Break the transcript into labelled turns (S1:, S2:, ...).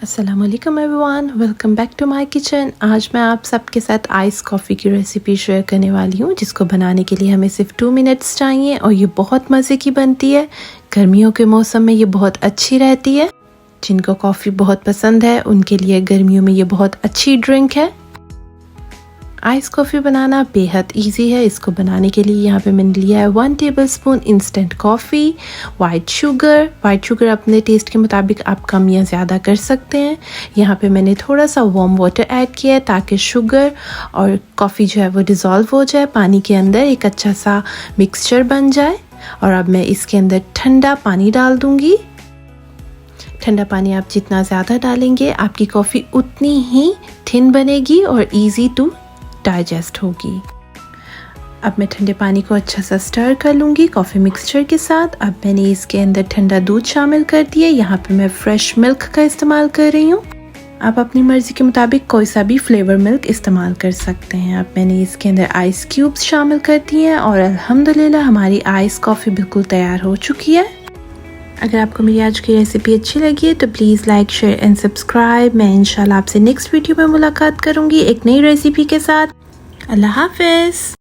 S1: अस्सलाम वालेकुम everyone, welcome back to my kitchen. आज मैं आप सबके साथ आइस कॉफ़ी की रेसिपी शेयर करने वाली हूँ, जिसको बनाने के लिए हमें सिर्फ 2 मिनट्स चाहिए और ये बहुत मज़े की बनती है। गर्मियों के मौसम में ये बहुत अच्छी रहती है। जिनको कॉफ़ी बहुत पसंद है उनके लिए गर्मियों में ये बहुत अच्छी ड्रिंक है। आइस कॉफ़ी बनाना बेहद इजी है। इसको बनाने के लिए यहाँ पे मैंने लिया है 1 tablespoon instant coffee, white sugar अपने टेस्ट के मुताबिक आप कम या ज़्यादा कर सकते हैं। यहाँ पे मैंने थोड़ा सा वार्म वाटर ऐड किया है ताकि शुगर और कॉफ़ी जो है वो डिज़ोल्व हो जाए पानी के अंदर, एक अच्छा सा मिक्सचर बन जाए। और अब मैं इसके अंदर ठंडा पानी डाल दूँगी। ठंडा पानी आप जितना ज़्यादा डालेंगे आपकी कॉफ़ी उतनी ही थिन बनेगी और ईजी टू डाइजेस्ट होगी। अब मैं ठंडे पानी को अच्छा सा स्टर कर लूँगी कॉफ़ी मिक्सचर के साथ। अब मैंने इसके अंदर ठंडा दूध शामिल कर दिया। यहाँ पे मैं फ्रेश मिल्क का इस्तेमाल कर रही हूँ। आप अपनी मर्ज़ी के मुताबिक कोई सा भी फ्लेवर मिल्क इस्तेमाल कर सकते हैं। अब मैंने इसके अंदर आइस क्यूब्स शामिल कर दिए हैं और अल्हम्दुलिल्लाह हमारी आइस कॉफ़ी बिल्कुल तैयार हो चुकी है। अगर आपको मेरी आज की रेसिपी अच्छी लगी है तो please like, share and subscribe. मैं इंशाल्लाह आपसे नेक्स्ट वीडियो में मुलाकात करूँगी एक नई रेसिपी के साथ। अल्लाह हाफ़िज़।